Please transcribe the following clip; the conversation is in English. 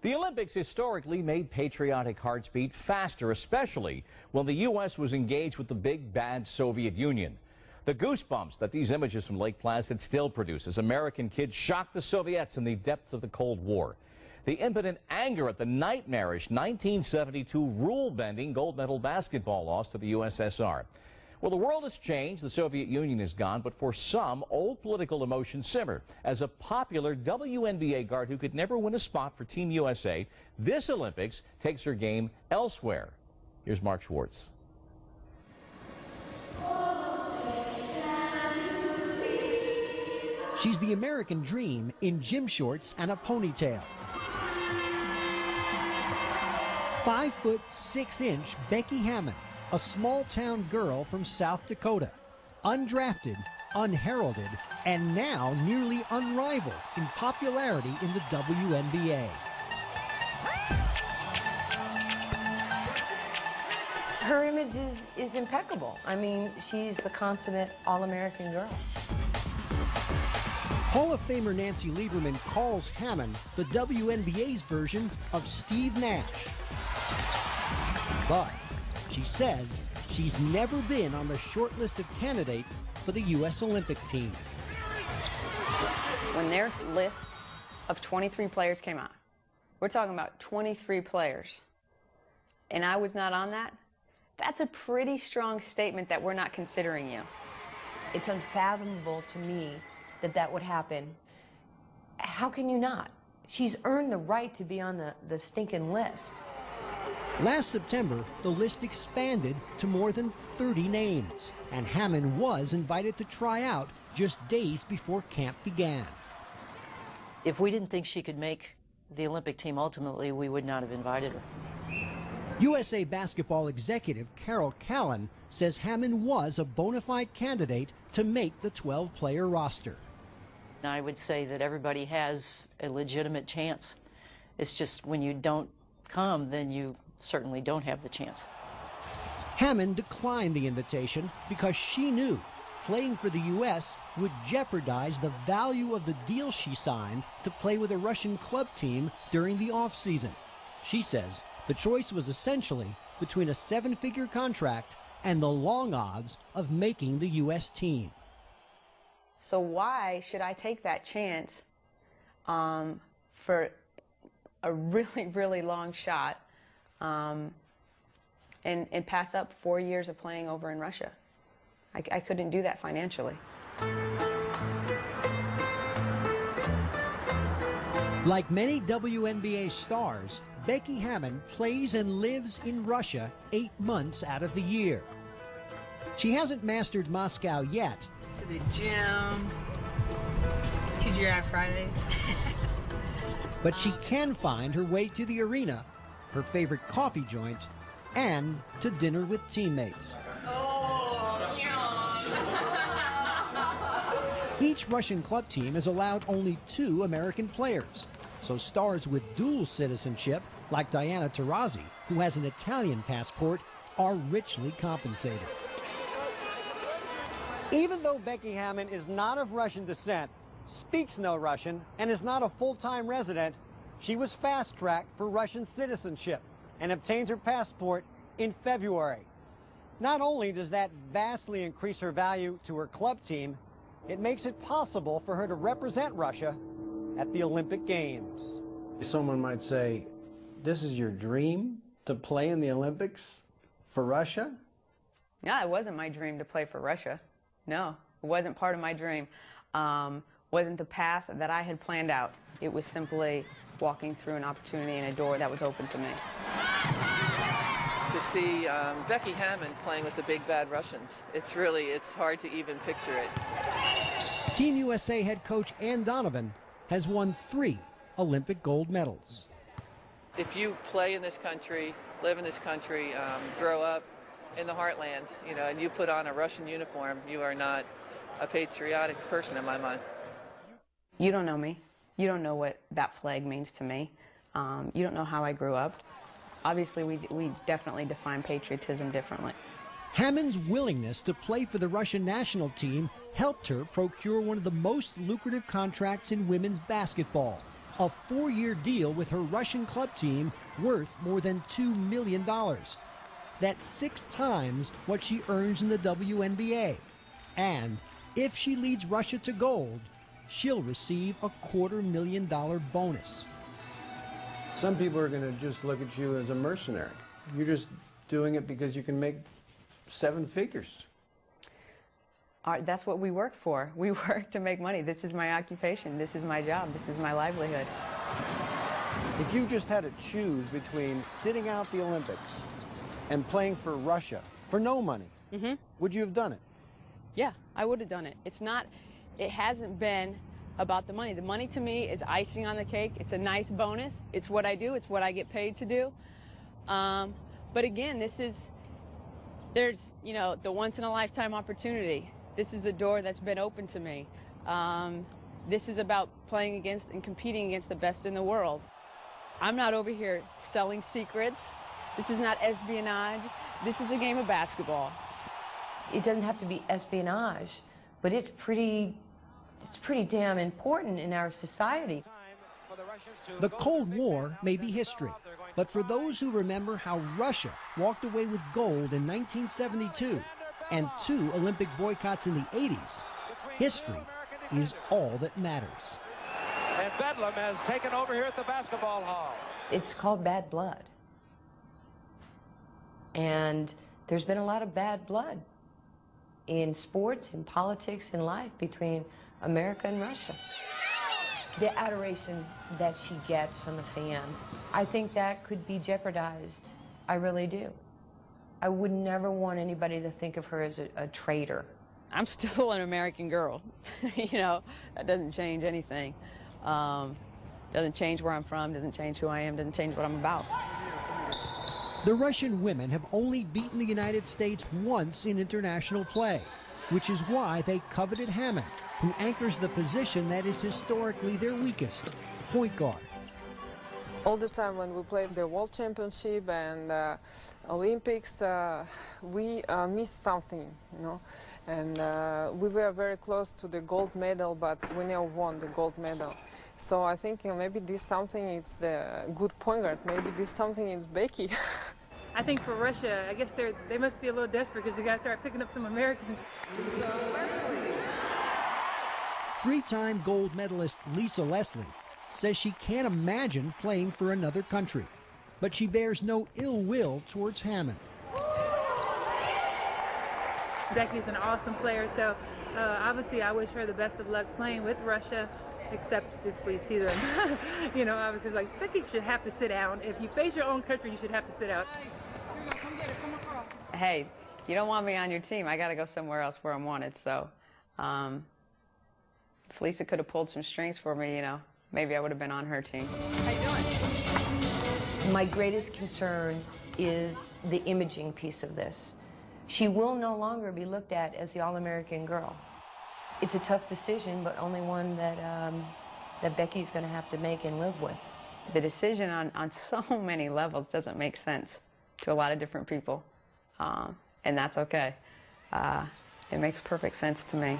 The Olympics historically made patriotic hearts beat faster, especially when the U.S. was engaged with the big bad Soviet Union. The goosebumps that these images from Lake Placid still produce as American kids shocked the Soviets in the depths of the Cold War. The impotent anger at the nightmarish 1972 rule-bending gold medal basketball loss to the USSR. Well, the world has changed, the Soviet Union is gone, but for some, old political emotions simmer. As a popular WNBA guard who could never win a spot for Team USA, this Olympics takes her game elsewhere. Here's Mark Schwartz. She's the American dream in gym shorts and a ponytail. 5'6" Becky Hammon, a small-town girl from South Dakota, undrafted, unheralded, and now nearly unrivaled in popularity in the WNBA. Her image is impeccable. I mean, she's the consummate All-American girl. Hall of Famer Nancy Lieberman calls Hammon the WNBA's version of Steve Nash. But she says she's never been on the short list of candidates for the U.S. Olympic team. When their list of 23 players came out, we're talking about 23 players, and I was not on that, that's a pretty strong statement that we're not considering you. It's unfathomable to me that that would happen. How can you not? She's earned the right to be on the stinking list. Last September, the list expanded to more than 30 names, and Hammon was invited to try out just days before camp began. If we didn't think she could make the Olympic team ultimately, we would not have invited her. USA Basketball executive Carol Callan says Hammon was a bona fide candidate to make the 12-player roster. I would say that everybody has a legitimate chance. It's just when you don't come, then you certainly don't have the chance. Hammon declined the invitation because she knew playing for the U.S. would jeopardize the value of the deal she signed to play with a Russian club team during the off-season. She says the choice was essentially between a 7-figure contract and the long odds of making the U.S. team. So why should I take that chance for a really, really long shot and pass up 4 years of playing over in Russia? I couldn't do that financially. Like many WNBA stars, Becky Hammon plays and lives in Russia 8 months out of the year. She hasn't mastered Moscow yet. To the gym, TGI Fridays. But she can find her way to the arena, her favorite coffee joint, and to dinner with teammates. Oh, yum. Each Russian club team is allowed only 2 American players, so stars with dual citizenship, like Diana Taurasi, who has an Italian passport, are richly compensated. Even though Becky Hammon is not of Russian descent, speaks no Russian, and is not a full-time resident, she was fast-tracked for Russian citizenship and obtained her passport in February. Not only does that vastly increase her value to her club team, it makes it possible for her to represent Russia at the Olympic Games. Someone might say, this is your dream to play in the Olympics for Russia? No, it wasn't my dream to play for Russia. No, it wasn't part of my dream. Wasn't the path that I had planned out. It was simply walking through an opportunity and a door that was open to me. To see Becky Hammon playing with the big bad Russians, it's hard to even picture it. Team USA head coach Ann Donovan has won 3 Olympic gold medals. If you play in this country, live in this country, grow up in the heartland, and you put on a Russian uniform, you are not a patriotic person in my mind. You don't know me. You don't know what that flag means to me. You don't know how I grew up. Obviously, we definitely define patriotism differently. Hammon's willingness to play for the Russian national team helped her procure one of the most lucrative contracts in women's basketball, a 4-year deal with her Russian club team worth more than $2 million. That's 6 times what she earns in the WNBA. And if she leads Russia to gold, she'll receive a $250,000 bonus. Some people are going to just look at you as a mercenary. You're just doing it because you can make 7 figures. That's what we work for. We work to make money. This is my occupation. This is my job. This is my livelihood. If you just had to choose between sitting out the Olympics and playing for Russia for no money, would you have done it? Yeah, I would have done it. It hasn't been about the money. The money to me is icing on the cake. It's a nice bonus. It's what I do. It's what I get paid to do. But again, there's, the once-in-a-lifetime opportunity. This is a door that's been open to me. This is about playing against and competing against the best in the world. I'm not over here selling secrets. This is not espionage. This is a game of basketball. It doesn't have to be espionage, but it's pretty damn important in our society. The Cold War may be history, but for those who remember how Russia walked away with gold in 1972 and 2 Olympic boycotts in the 80s, history is all that matters. And Bedlam has taken over here at the basketball hall. It's called bad blood. And there's been a lot of bad blood in sports, in politics, in life between America and Russia. The adoration that she gets from the fans, I think that could be jeopardized. I really do. I would never want anybody to think of her as a traitor. I'm still an American girl. That doesn't change anything. Doesn't change where I'm from, doesn't change who I am, doesn't change what I'm about. The Russian women have only beaten the United States once in international play, which is why they coveted Hammon, who anchors the position that is historically their weakest, point guard. All the time when we play the World Championship and Olympics, we miss something, and we were very close to the gold medal, but we never won the gold medal. So I think maybe this something is the good point guard. Maybe this something is Becky. I think for Russia, I guess they must be a little desperate because they got to start picking up some Americans. 3-time gold medalist Lisa Leslie says she can't imagine playing for another country, but she bears no ill will towards Hammon. Becky's an awesome player, so obviously I wish her the best of luck playing with Russia, except if we see them, obviously Becky should have to sit down. If you face your own country, you should have to sit out. Hey, you don't want me on your team. I got to go somewhere else where I'm wanted. So if Lisa could have pulled some strings for me, maybe I would have been on her team. How you doing? My greatest concern is the imaging piece of this. She will no longer be looked at as the All-American girl. It's a tough decision, but only one that Becky's going to have to make and live with. The decision on so many levels doesn't make sense to a lot of different people, and that's okay. It makes perfect sense to me.